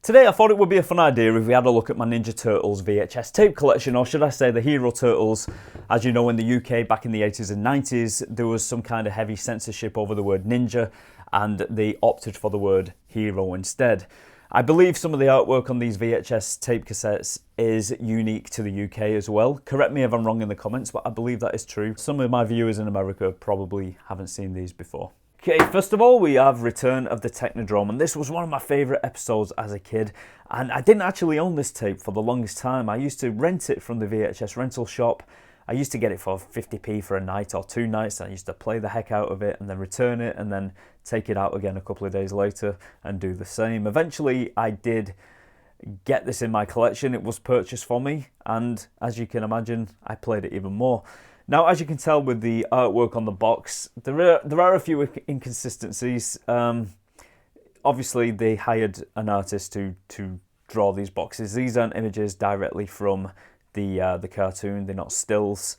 Today I thought it would be a fun idea if we had a look at my Ninja Turtles VHS tape collection, or should I say the Hero Turtles. As you know, in the UK back in the 80s and 90s, there was some kind of heavy censorship over the word ninja, and they opted for the word hero instead. I believe some of the artwork on these VHS tape cassettes is unique to the UK as well. Correct me if I'm wrong in the comments, but I believe that is true. Some of my viewers in America probably haven't seen these before. Okay, first of all, we have Return of the Technodrome, and this was one of my favourite episodes as a kid, and I didn't actually own this tape for the longest time. I used to rent it from the VHS rental shop. I used to get it for 50p for a night or 2 nights, and I used to play the heck out of it and then return it and then take it out again a couple of days later and do the same. Eventually, I did get this in my collection. It was purchased for me, and as you can imagine, I played it even more. Now, as you can tell with the artwork on the box, there are a few inconsistencies. Obviously, they hired an artist to draw these boxes. These aren't images directly from the cartoon. They're not stills.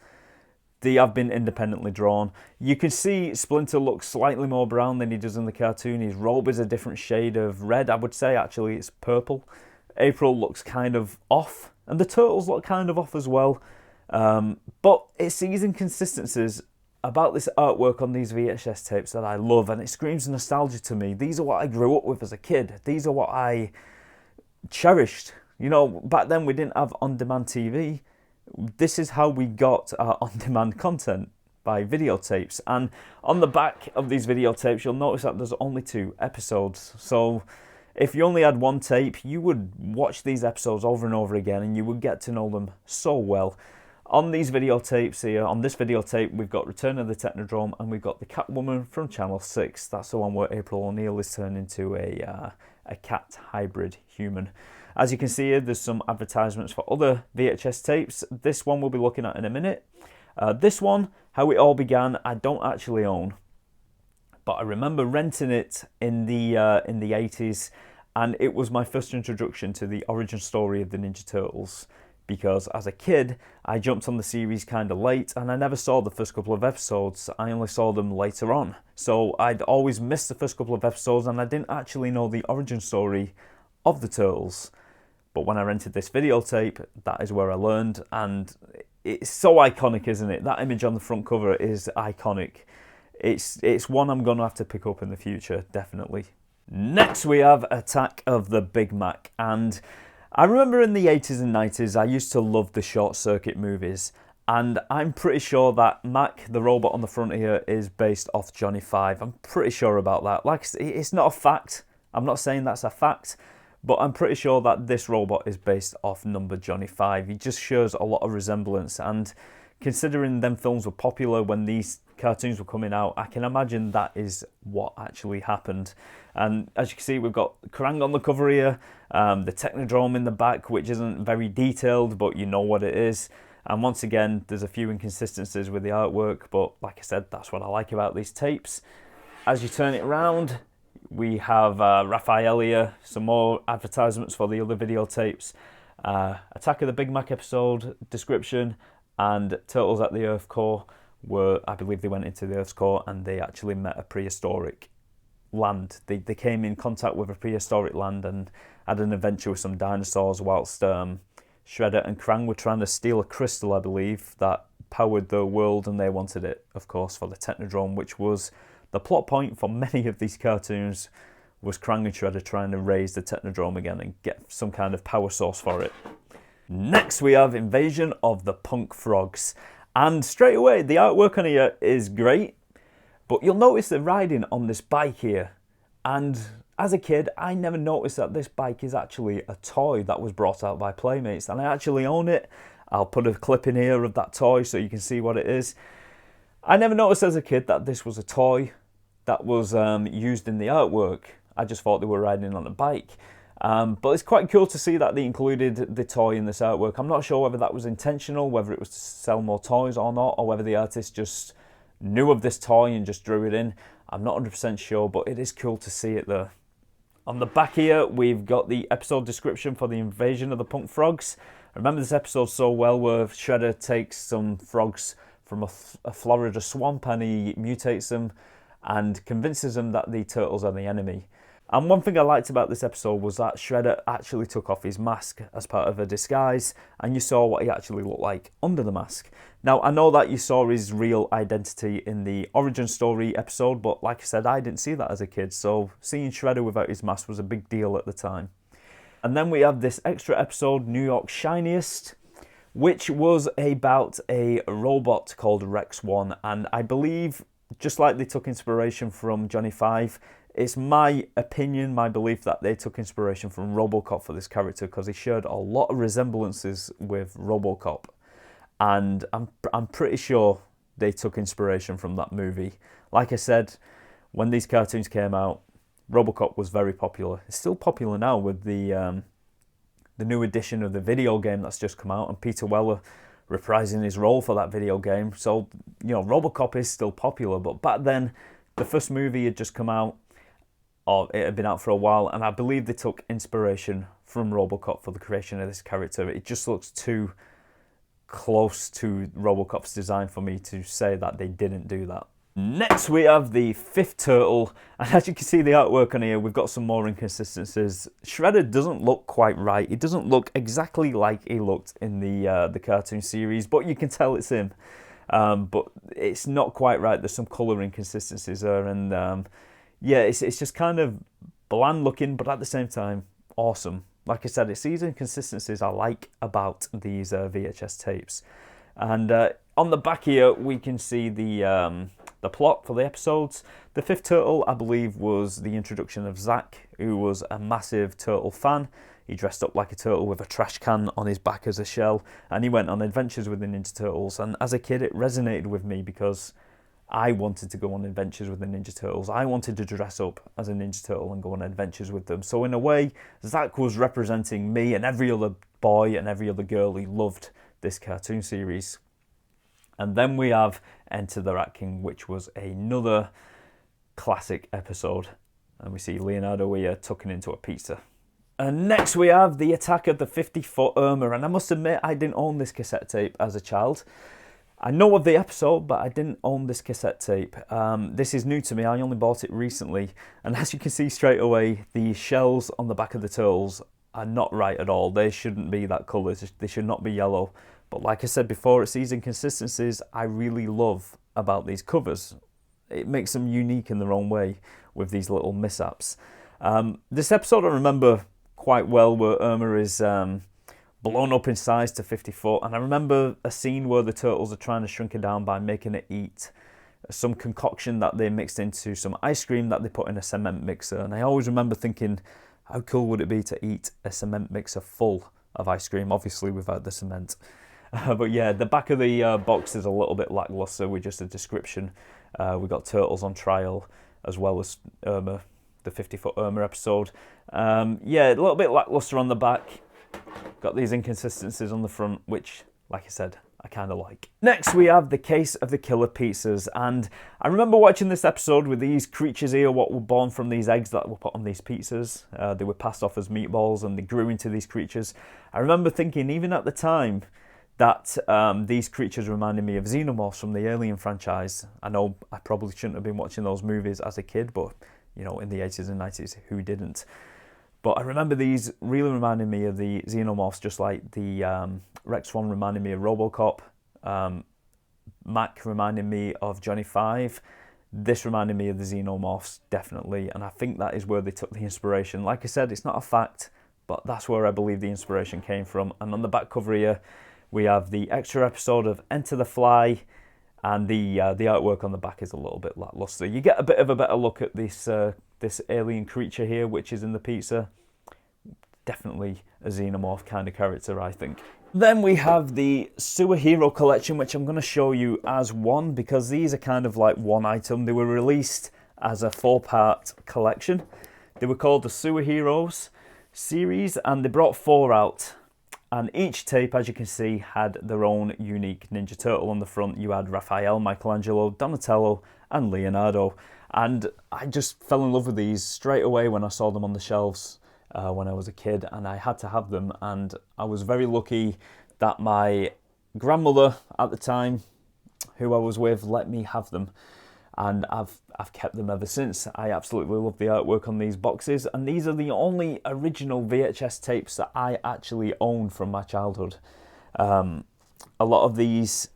They have been independently drawn. You can see Splinter looks slightly more brown than he does in the cartoon. His robe is a different shade of red. I would say actually it's purple. April looks kind of off, and the Turtles look kind of off as well. But it's these inconsistencies about this artwork on these VHS tapes that I love, and it screams nostalgia to me. These are what I grew up with as a kid. These are what I cherished. You know, back then we didn't have on-demand TV. This is how we got our on-demand content, by videotapes. And on the back of these videotapes, you'll notice that there's only 2 episodes. So if you only had 1 tape, you would watch these episodes over and over again, and you would get to know them so well. On these videotapes here, on this videotape, we've got Return of the Technodrome, and we've got the Catwoman from Channel 6. That's the one where April O'Neil is turned into a cat hybrid human. As you can see here, there's some advertisements for other VHS tapes. This one we'll be looking at in a minute. This one, How It All Began, I don't actually own, but I remember renting it in the 80s, and it was my first introduction to the origin story of the Ninja Turtles, because as a kid, I jumped on the series kind of late, and I never saw the first couple of episodes. I only saw them later on. So I'd always missed the first couple of episodes, and I didn't actually know the origin story of the Turtles. But when I rented this videotape, that is where I learned, and it's so iconic, isn't it? That image on the front cover is iconic. It's one I'm going to have to pick up in the future, definitely. Next, we have Attack of the Big Mac, and I remember in the 80s and 90s, I used to love the short circuit movies, and I'm pretty sure that Mac, the robot on the front here, is based off Johnny 5. I'm pretty sure about that. Like, it's not a fact. I'm not saying that's a fact, but I'm pretty sure that this robot is based off number Johnny 5. He just shows a lot of resemblance, and considering them films were popular when these cartoons were coming out, I can imagine that is what actually happened. And as you can see, we've got Krang on the cover here, the Technodrome in the back, which isn't very detailed, but you know what it is. And once again, there's a few inconsistencies with the artwork, but like I said, that's what I like about these tapes. As you turn it around, we have Raphael here, some more advertisements for the other videotapes, Attack of the Big Mac episode description, and Turtles at the Earth Core, where I believe they went into the Earth's core and they actually met a prehistoric land. They came in contact with a prehistoric land and had an adventure with some dinosaurs whilst Shredder and Krang were trying to steal a crystal, I believe, that powered the world, and they wanted it, of course, for the Technodrome, which was the plot point for many of these cartoons, was Krang and Shredder trying to raise the Technodrome again and get some kind of power source for it. Next, we have Invasion of the Punk Frogs. And straight away, the artwork on here is great, but you'll notice they're riding on this bike here. And as a kid, I never noticed that this bike is actually a toy that was brought out by Playmates, and I actually own it. I'll put a clip in here of that toy so you can see what it is. I never noticed as a kid that this was a toy that was used in the artwork. I just thought they were riding on a bike. But it's quite cool to see that they included the toy in this artwork. I'm not sure whether that was intentional, whether it was to sell more toys or not, or whether the artist just knew of this toy and just drew it in. I'm not 100% sure, but it is cool to see it there. On the back here, we've got the episode description for the Invasion of the Punk Frogs. I remember this episode so well, where Shredder takes some frogs from a Florida swamp and he mutates them and convinces them that the turtles are the enemy. And one thing I liked about this episode was that Shredder actually took off his mask as part of a disguise, and you saw what he actually looked like under the mask. Now, I know that you saw his real identity in the origin story episode, but like I said, I didn't see that as a kid, so seeing Shredder without his mask was a big deal at the time. And then we have this extra episode, New York's Shiniest, which was about a robot called Rex 1, and I believe, just like they took inspiration from Johnny Five, it's my opinion, my belief that they took inspiration from RoboCop for this character because he shared a lot of resemblances with RoboCop, and I'm pretty sure they took inspiration from that movie. Like I said, when these cartoons came out, RoboCop was very popular. It's still popular now with the new edition of the video game that's just come out, and Peter Weller reprising his role for that video game. So, RoboCop is still popular, but back then, the first movie had just come out, or it had been out for a while, and I believe they took inspiration from RoboCop for the creation of this character. It just looks too close to RoboCop's design for me to say that they didn't do that. Next we have the fifth turtle, and as you can see the artwork on here, we've got some more inconsistencies. Shredder doesn't look quite right. He doesn't look exactly like he looked in the cartoon series, but you can tell it's him. But it's not quite right. There's some colour inconsistencies there, and yeah, it's just kind of bland looking, but at the same time, awesome. Like I said, it's these inconsistencies I like about these VHS tapes. And on the back here, we can see the plot for the episodes. The fifth turtle, I believe, was the introduction of Zack, who was a massive turtle fan. He dressed up like a turtle with a trash can on his back as a shell, and he went on adventures with the Ninja Turtles. And as a kid, it resonated with me because I wanted to go on adventures with the Ninja Turtles. I wanted to dress up as a Ninja Turtle and go on adventures with them. So in a way, Zack was representing me and every other boy and every other girl who loved this cartoon series. And then we have Enter the Rat King, which was another classic episode. And we see Leonardo here tucking into a pizza. And next we have the attack of the 50-foot Irma. And I must admit, I didn't own this cassette tape as a child. I know of the episode, but I didn't own this cassette tape. This is new to me. I only bought it recently. And as you can see straight away, the shells on the back of the turtles are not right at all. They shouldn't be that colour. They should not be yellow. But like I said before, it's these inconsistencies I really love about these covers. It makes them unique in their own way with these little mishaps. This episode I remember quite well, where Irma is blown up in size to 50 foot. And I remember a scene where the turtles are trying to shrink her down by making it eat some concoction that they mixed into some ice cream that they put in a cement mixer. And I always remember thinking, how cool would it be to eat a cement mixer full of ice cream, obviously without the cement. But yeah, the back of the box is a little bit lackluster with just a description. We've got turtles on trial, as well as Irma, the 50-foot Irma episode. Yeah, a little bit lackluster on the back. Got these inconsistencies on the front, which, like I said, I kind of like. Next, we have the case of the killer pizzas. And I remember watching this episode with these creatures here, what were born from these eggs that were put on these pizzas. They were passed off as meatballs and they grew into these creatures. I remember thinking, even at the time, that these creatures reminded me of xenomorphs from the Alien franchise. I know I probably shouldn't have been watching those movies as a kid, but, in the 80s and 90s, who didn't? But I remember these really reminding me of the xenomorphs, just like the Rex 1 reminded me of RoboCop, Mac reminded me of Johnny Five. This reminded me of the xenomorphs, definitely, and I think that is where they took the inspiration. Like I said, it's not a fact, but that's where I believe the inspiration came from. And on the back cover here, we have the extra episode of Enter the Fly, and the artwork on the back is a little bit lackluster. You get a bit of a better look at this this alien creature here, which is in the pizza. Definitely a xenomorph kind of character, I think. Then we have the Sewer Hero collection, which I'm going to show you as one, because these are kind of like one item. They were released as a 4-part collection. They were called the Sewer Heroes series, and they brought 4 out. And each tape, as you can see, had their own unique Ninja Turtle on the front. You had Raphael, Michelangelo, Donatello, and Leonardo. And I just fell in love with these straight away when I saw them on the shelves when I was a kid, and I had to have them. And I was very lucky that my grandmother at the time, who I was with, let me have them. and I've kept them ever since. I absolutely love the artwork on these boxes, and these are the only original VHS tapes that I actually own from my childhood. A lot of these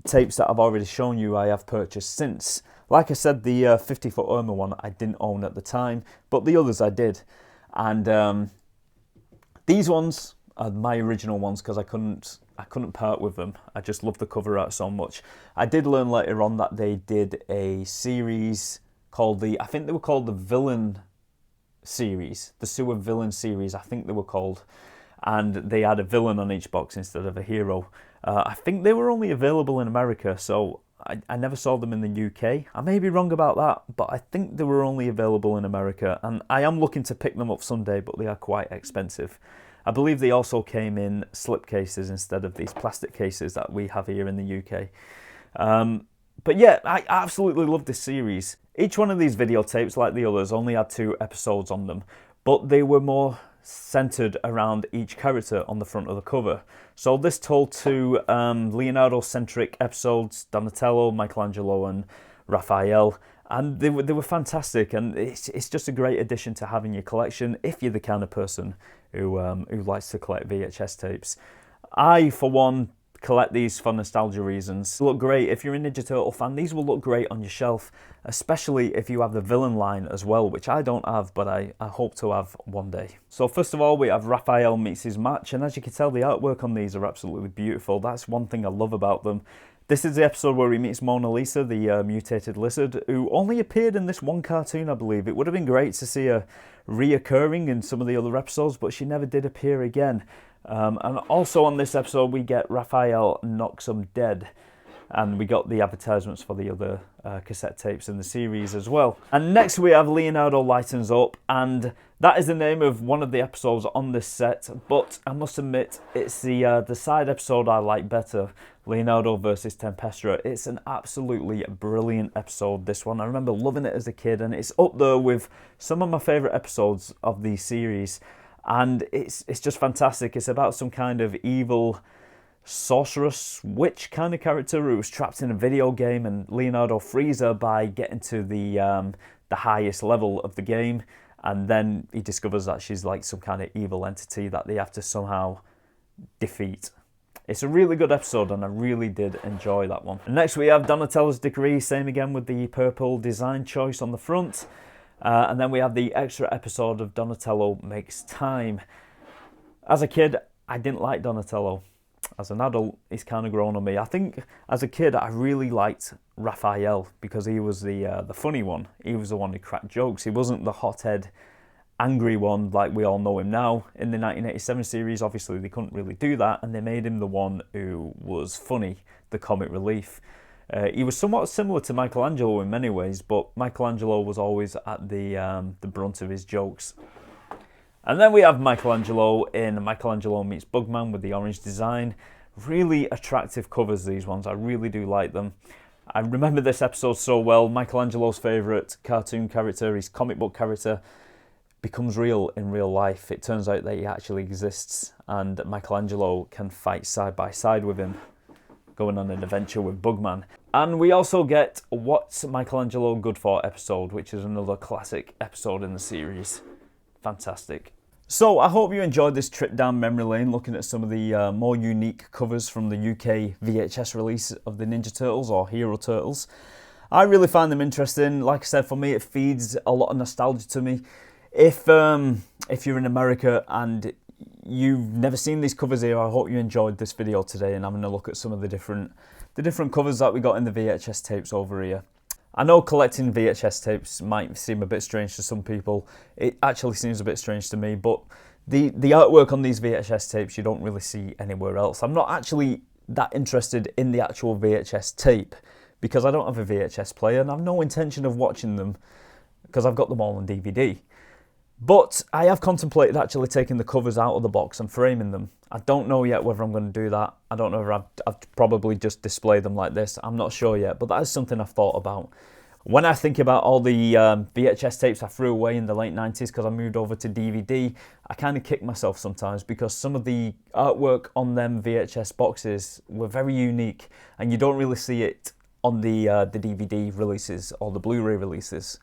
tapes that I've already shown you I have purchased since. Like I said, the 50-foot Irma one I didn't own at the time, but the others I did. And these ones are my original ones because I couldn't part with them. I just love the cover art so much. I did learn later on that they did a series called I think they were called the Villain series, the Sewer Villain series, I think they were called. And they had a villain on each box instead of a hero. I think they were only available in America, so I never saw them in the UK. I may be wrong about that, but I think they were only available in America, and I am looking to pick them up someday, but they are quite expensive. I believe they also came in slip cases instead of these plastic cases that we have here in the UK. But yeah, I absolutely love this series. Each one of these videotapes, like the others, only had 2 episodes on them, but they were more centered around each character on the front of the cover. So this told 2 Leonardo-centric episodes: Donatello, Michelangelo, and Raphael, and they were fantastic. And it's just a great addition to having your collection if you're the kind of person who likes to collect VHS tapes. I, for one, collect these for nostalgia reasons. They look great. If you're a Ninja Turtle fan, these will look great on your shelf, especially if you have the villain line as well, which I don't have, but I hope to have one day. So first of all, we have Raphael meets his match, and as you can tell, the artwork on these are absolutely beautiful. That's one thing I love about them. This is the episode where he meets Mona Lisa, the mutated lizard, who only appeared in this one cartoon, I believe. It would have been great to see her reoccurring in some of the other episodes, but she never did appear again. And also on this episode, we get Raphael knocks him dead. And we got the advertisements for the other cassette tapes in the series as well. And next we have Leonardo Lightens Up, and that is the name of one of the episodes on this set. But I must admit, it's the side episode I like better, Leonardo versus Tempestra. It's an absolutely brilliant episode, this one. I remember loving it as a kid, and it's up there with some of my favourite episodes of the series. And it's just fantastic. It's about some kind of evil sorceress witch kind of character who's trapped in a video game, and Leonardo frees her by getting to the highest level of the game, and then he discovers that she's like some kind of evil entity that they have to somehow defeat. It's a really good episode, and I really did enjoy that one. And next we have Donatello's Decree, same again with the purple design choice on the front. And then we have the extra episode of Donatello Makes Time. As a kid, I didn't like Donatello. As an adult, he's kind of grown on me. I think as a kid, I really liked Raphael because he was the funny one. He was the one who cracked jokes. He wasn't the hothead, angry one like we all know him now. In the 1987 series, obviously, they couldn't really do that, and they made him the one who was funny, the comic relief. He was somewhat similar to Michelangelo in many ways, but Michelangelo was always at the brunt of his jokes. And then we have Michelangelo in Michelangelo Meets Bugman with the orange design. Really attractive covers, these ones. I really do like them. I remember this episode so well. Michelangelo's favourite cartoon character, his comic book character, becomes real in real life. It turns out that he actually exists, and Michelangelo can fight side by side with him, going on an adventure with Bugman. And we also get What's Michelangelo Good For episode, which is another classic episode in the series. Fantastic. So I hope you enjoyed this trip down memory lane, looking at some of the more unique covers from the UK VHS release of the Ninja Turtles or Hero Turtles. I really find them interesting. Like I said, for me, it feeds a lot of nostalgia to me. If you're in America and you've never seen these covers here, I hope you enjoyed this video today, and I'm going to look at some of the different covers that we got in the VHS tapes over here. I know collecting VHS tapes might seem a bit strange to some people. It actually seems a bit strange to me, but the artwork on these VHS tapes you don't really see anywhere else. I'm not actually that interested in the actual VHS tape because I don't have a VHS player, and I have no intention of watching them because I've got them all on DVD. But I have contemplated actually taking the covers out of the box and framing them. I don't know yet whether I'm going to do that. I don't know if I've probably just display them like this. I'm not sure yet, but that is something I've thought about. When I think about all the VHS tapes I threw away in the late 90s because I moved over to DVD, I kind of kick myself sometimes because some of the artwork on them VHS boxes were very unique, and you don't really see it on the DVD releases or the Blu-ray releases.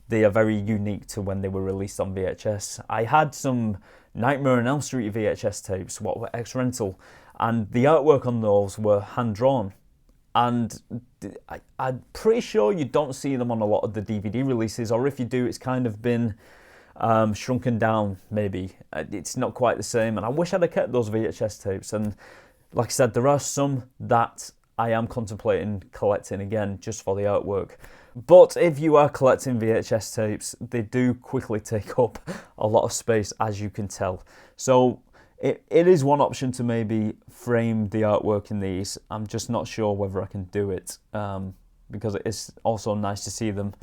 They are very unique to when they were released on VHS. I had some Nightmare on Elm Street VHS tapes, what were ex-rental, and the artwork on those were hand-drawn. And I'm pretty sure you don't see them on a lot of the DVD releases, or if you do, it's kind of been shrunken down, maybe. It's not quite the same, and I wish I'd have kept those VHS tapes. And like I said, there are some that I am contemplating collecting again, just for the artwork. But if you are collecting VHS tapes, they do quickly take up a lot of space, as you can tell. So it is one option to maybe frame the artwork in these. I'm just not sure whether I can do it, because it is also nice to see them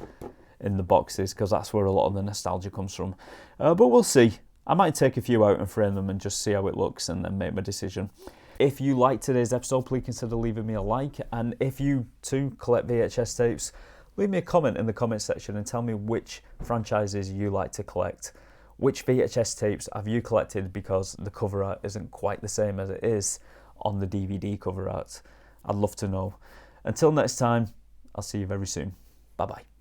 in the boxes, because that's where a lot of the nostalgia comes from. But we'll see. I might take a few out and frame them and just see how it looks and then make my decision. If you liked today's episode, please consider leaving me a like. And if you too collect VHS tapes, leave me a comment in the comment section and tell me which franchises you like to collect. Which VHS tapes have you collected because the cover art isn't quite the same as it is on the DVD cover art? I'd love to know. Until next time, I'll see you very soon. Bye-bye.